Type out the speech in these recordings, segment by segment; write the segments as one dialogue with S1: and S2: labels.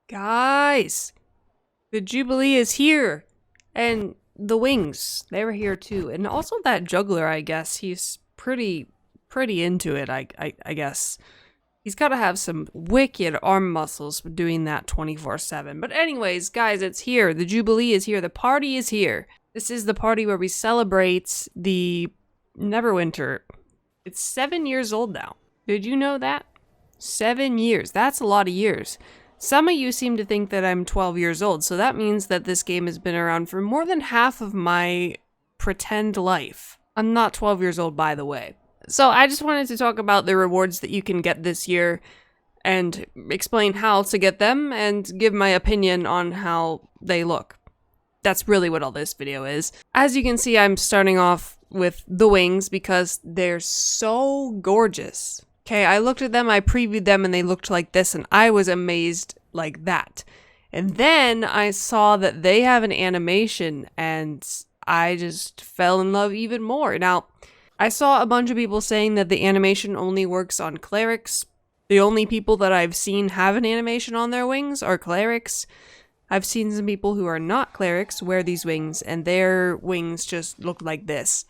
S1: Guys, the Jubilee is here. And the wings, they were here too. And also that juggler, I guess. He's pretty into it, I guess. He's got to have some wicked arm muscles for doing that 24/7. But anyways, guys, it's here. The Jubilee is here. The party is here. This is the party where we celebrate the Neverwinter. It's 7 years old now. Did you know that? 7 years. That's a lot of years. Some of you seem to think that I'm 12 years old, so that means that this game has been around for more than half of my pretend life. I'm not 12 years old, by the way. So I just wanted to talk about the rewards that you can get this year and explain how to get them and give my opinion on how they look. That's really what all this video is. As you can see, I'm starting off with the wings because they're so gorgeous. Okay, I looked at them, I previewed them, and they looked like this, and I was amazed like that. And then I saw that they have an animation, and I just fell in love even more. Now, I saw a bunch of people saying that the animation only works on clerics. The only people that I've seen have an animation on their wings are clerics. I've seen some people who are not clerics wear these wings, and their wings just look like this.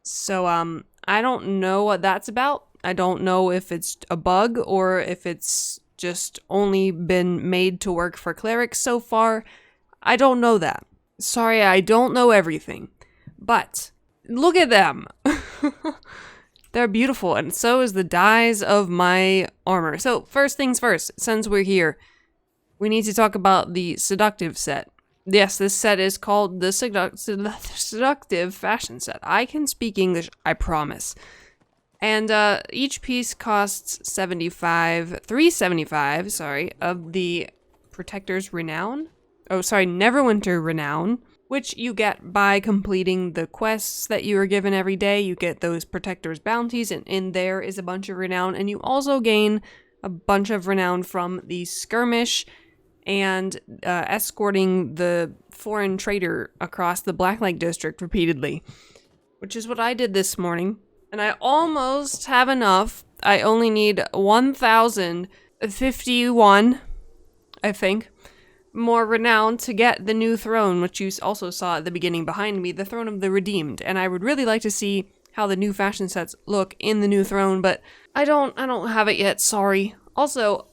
S1: So, I don't know what that's about. I don't know if it's a bug or if it's just only been made to work for clerics so far. I don't know that. Sorry, I don't know everything. But look at them. They're beautiful, and so is the dyes of my armor. So first things first, since we're here, we need to talk about the seductive set. Yes, this set is called the seductive fashion set. I can speak English, I promise. And each piece costs $375, of the Protector's Renown. Oh, sorry, Neverwinter Renown, which you get by completing the quests that you are given every day. You get those Protector's bounties, and in there is a bunch of renown, and you also gain a bunch of renown from the skirmish and escorting the foreign trader across the Blacklight District repeatedly, which is what I did this morning. And I almost have enough. I only need 1,051, I think, more renown to get the new throne, which you also saw at the beginning behind me, the Throne of the Redeemed. And I would really like to see how the new fashion sets look in the new throne, but I don't have it yet, sorry. Also,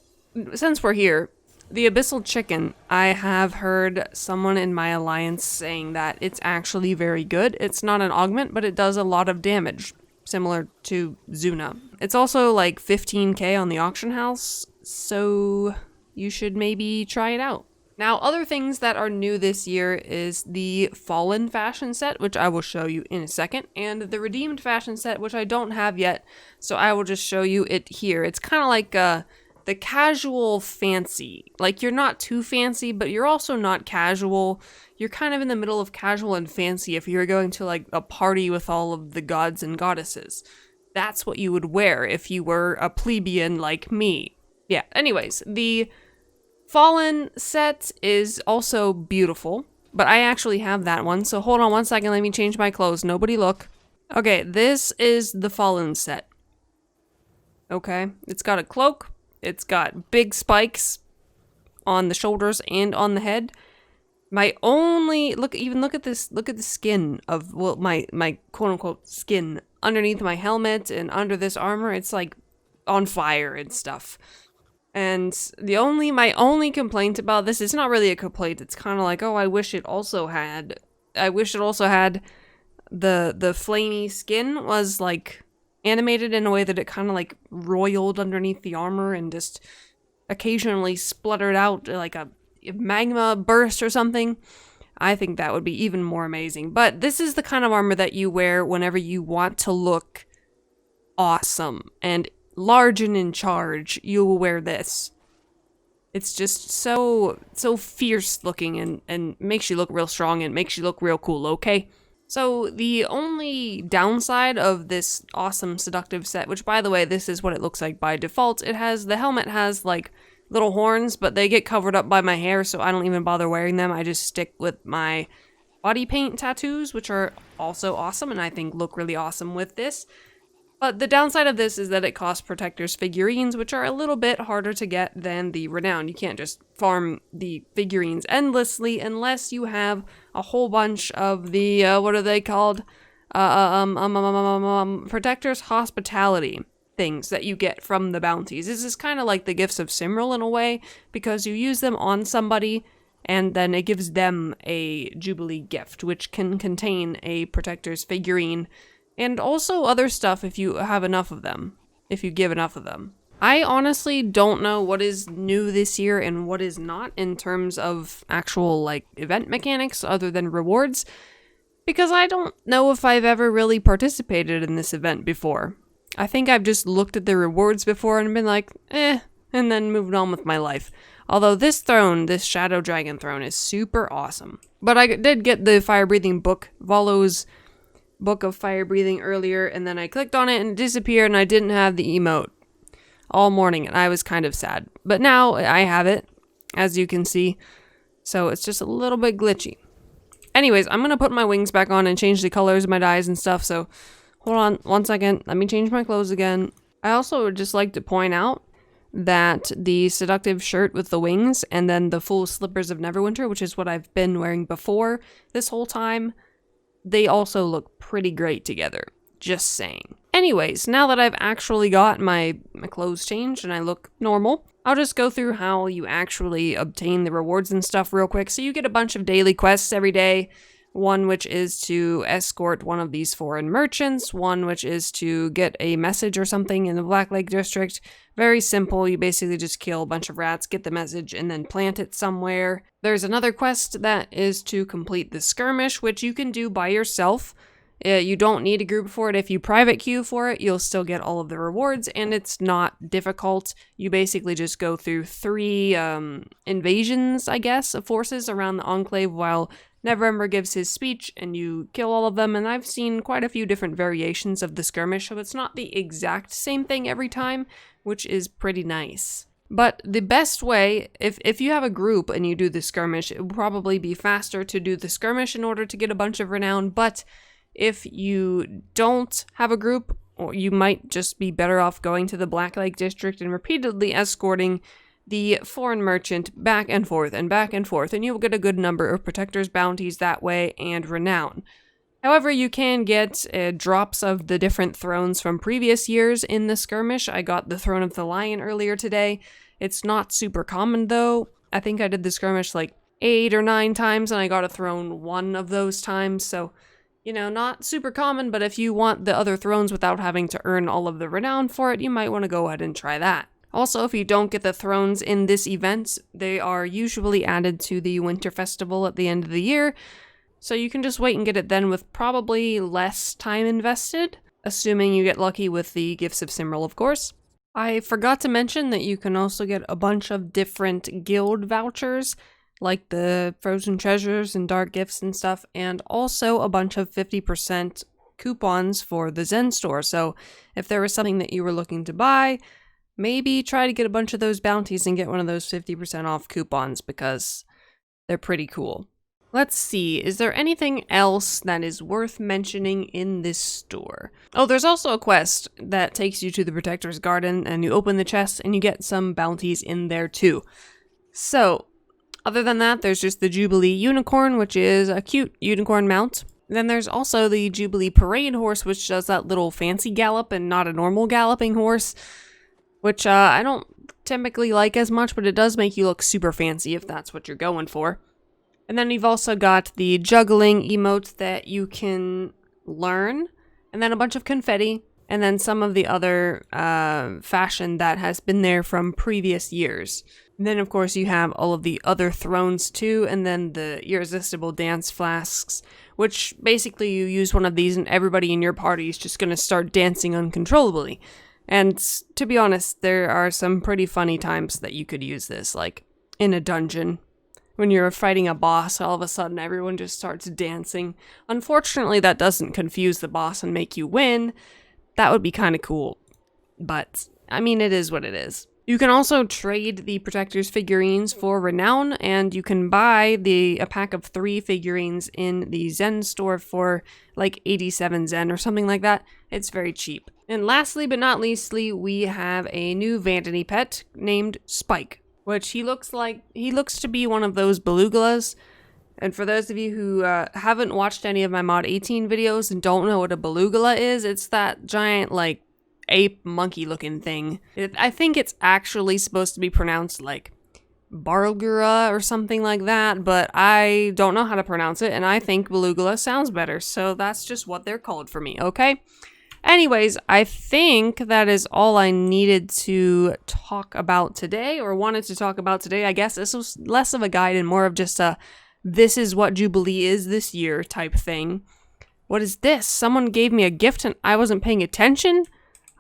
S1: since we're here, the Abyssal Chicken, I have heard someone in my alliance saying that it's actually very good. It's not an augment, but it does a lot of damage, similar to Zuna. It's also like 15k on the auction house, so you should maybe try it out. Now, other things that are new this year is the Fallen fashion set, which I will show you in a second, and the Redeemed fashion set, which I don't have yet, so I will just show you it here. It's kind of like the casual fancy. Like, you're not too fancy, but you're also not casual. You're kind of in the middle of casual and fancy if you're going to, like, a party with all of the gods and goddesses. That's what you would wear if you were a plebeian like me. Yeah, anyways, the Fallen set is also beautiful, but I actually have that one, so hold on one second, let me change my clothes. Nobody look. Okay, this is the Fallen set. Okay, it's got a cloak. It's got big spikes on the shoulders and on the head. My only look at this. Look at the skin of my quote unquote skin underneath my helmet and under this armor. It's like on fire and stuff. And my only complaint about this is not really a complaint. It's kind of like, oh, I wish it also had the flamey skin was like animated in a way that it kind of like roiled underneath the armor and just occasionally spluttered out like a magma burst or something. I think that would be even more amazing. But this is the kind of armor that you wear whenever you want to look awesome and large and in charge. You will wear this. It's just so fierce looking and makes you look real strong and makes you look real cool, okay? So the only downside of this awesome seductive set, which by the way, this is what it looks like by default, the helmet has like little horns, but they get covered up by my hair, so I don't even bother wearing them. I just stick with my body paint tattoos, which are also awesome and I think look really awesome with this. But the downside of this is that it costs protectors figurines, which are a little bit harder to get than the renowned. You can't just farm the figurines endlessly unless you have a whole bunch of the, what are they called? Protectors hospitality things that you get from the bounties. This is kind of like the gifts of Simril in a way, because you use them on somebody and then it gives them a Jubilee gift, which can contain a protector's figurine and also other stuff if you have enough of them, if you give enough of them. I honestly don't know what is new this year and what is not in terms of actual like event mechanics other than rewards, because I don't know if I've ever really participated in this event before. I think I've just looked at the rewards before and been like, and then moved on with my life. Although this throne, this Shadow Dragon throne, is super awesome. But I did get the fire breathing book, Volo's Book of Fire Breathing earlier, and then I clicked on it and it disappeared and I didn't have the emote all morning and I was kind of sad. But now I have it, as you can see, so it's just a little bit glitchy. Anyways, I'm gonna put my wings back on and change the colors of my dyes and stuff, so hold on 1 second, let me change my clothes again. I also would just like to point out that the seductive shirt with the wings and then the full slippers of Neverwinter, which is what I've been wearing before this whole time, they also look pretty great together. Just saying. Anyways, now that I've actually got my clothes changed and I look normal, I'll just go through how you actually obtain the rewards and stuff real quick. So you get a bunch of daily quests every day. One which is to escort one of these foreign merchants. One which is to get a message or something in the Black Lake District. Very simple. You basically just kill a bunch of rats, get the message, and then plant it somewhere. There's another quest that is to complete the skirmish, which you can do by yourself. You don't need a group for it. If you private queue for it, you'll still get all of the rewards, and it's not difficult. You basically just go through 3 invasions, I guess, of forces around the Enclave while Neverember gives his speech, and you kill all of them, and I've seen quite a few different variations of the skirmish, so it's not the exact same thing every time, which is pretty nice. But the best way, if you have a group and you do the skirmish, it will probably be faster to do the skirmish in order to get a bunch of renown, but if you don't have a group, or you might just be better off going to the Black Lake District and repeatedly escorting the foreign merchant back and forth, and you will get a good number of protectors' bounties that way and renown. However, you can get drops of the different thrones from previous years in the skirmish. I got the Throne of the Lion earlier today. It's not super common though. I think I did the skirmish like 8 or 9 times and I got a throne 1 of those times, so you know, not super common, but if you want the other thrones without having to earn all of the renown for it, you might want to go ahead and try that. Also, if you don't get the thrones in this event, they are usually added to the Winter Festival at the end of the year, so you can just wait and get it then with probably less time invested, assuming you get lucky with the Gifts of Simril, of course. I forgot to mention that you can also get a bunch of different guild vouchers, like the Frozen Treasures and Dark Gifts and stuff, and also a bunch of 50% coupons for the Zen store. So if there was something that you were looking to buy, maybe try to get a bunch of those bounties and get one of those 50% off coupons because they're pretty cool. Let's see, is there anything else that is worth mentioning in this store? Oh, there's also a quest that takes you to the Protector's Garden, and you open the chest and you get some bounties in there too. So, other than that, there's just the Jubilee Unicorn, which is a cute unicorn mount. Then there's also the Jubilee Parade Horse, which does that little fancy gallop and not a normal galloping horse, which I don't typically like as much, but it does make you look super fancy if that's what you're going for. And then you've also got the juggling emote that you can learn, and then a bunch of confetti, and then some of the other fashion that has been there from previous years. And then, of course, you have all of the other thrones too, and then the irresistible dance flasks, which basically you use one of these and everybody in your party is just going to start dancing uncontrollably. And to be honest, there are some pretty funny times that you could use this, like in a dungeon. When you're fighting a boss, all of a sudden everyone just starts dancing. Unfortunately, that doesn't confuse the boss and make you win. That would be kind of cool. But, I mean, it is what it is. You can also trade the Protector's figurines for renown, and you can buy a pack of 3 figurines in the Zen store for like 87 Zen or something like that. It's very cheap. And lastly but not leastly, we have a new vanity pet named Spike, which he looks to be one of those belugas. And for those of you who haven't watched any of my Mod 18 videos and don't know what a beluga is, it's that giant like ape monkey looking thing. I think it's actually supposed to be pronounced like Barlgura or something like that, but I don't know how to pronounce it, and I think beluga sounds better, so that's just what they're called for me, okay? Anyways, I think that is all I needed to talk about today, or wanted to talk about today. I guess this was less of a guide and more of just a this is what Jubilee is this year type thing. What is this? Someone gave me a gift and I wasn't paying attention?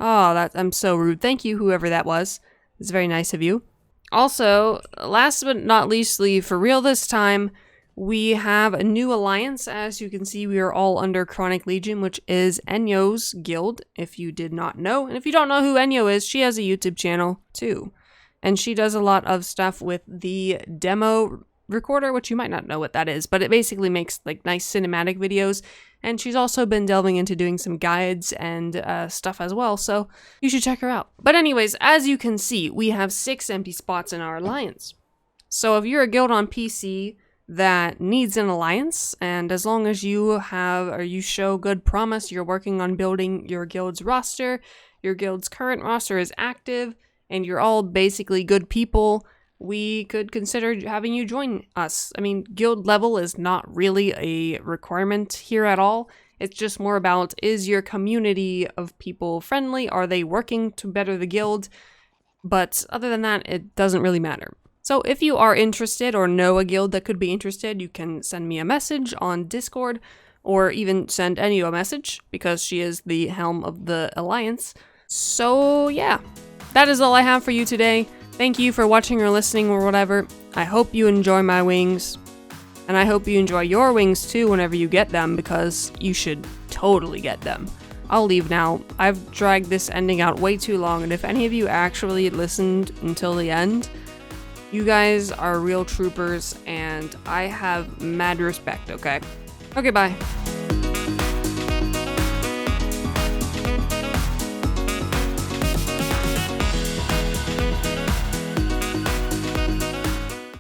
S1: Oh, I'm so rude. Thank you, whoever that was. It's very nice of you. Also, last but not leastly, for real this time, we have a new alliance. As you can see, we are all under Chronic Legion, which is Enyo's guild, if you did not know. And if you don't know who Enyo is, she has a YouTube channel, too. And she does a lot of stuff with the demo recorder, which you might not know what that is, but it basically makes like nice cinematic videos. And she's also been delving into doing some guides and stuff as well, so you should check her out. But anyways, as you can see, we have 6 empty spots in our alliance. So if you're a guild on PC that needs an alliance, and as long as you have, or you show good promise, you're working on building your guild's roster, your guild's current roster is active, and you're all basically good people, we could consider having you join us. I mean, guild level is not really a requirement here at all. It's just more about, is your community of people friendly? Are they working to better the guild? But other than that, it doesn't really matter. So if you are interested or know a guild that could be interested, you can send me a message on Discord, or even send Enyo a message, because she is the helm of the alliance. So yeah, that is all I have for you today. Thank you for watching or listening or whatever. I hope you enjoy my wings. And I hope you enjoy your wings too whenever you get them, because you should totally get them. I'll leave now. I've dragged this ending out way too long, and if any of you actually listened until the end, you guys are real troopers, and I have mad respect, okay? Okay, bye.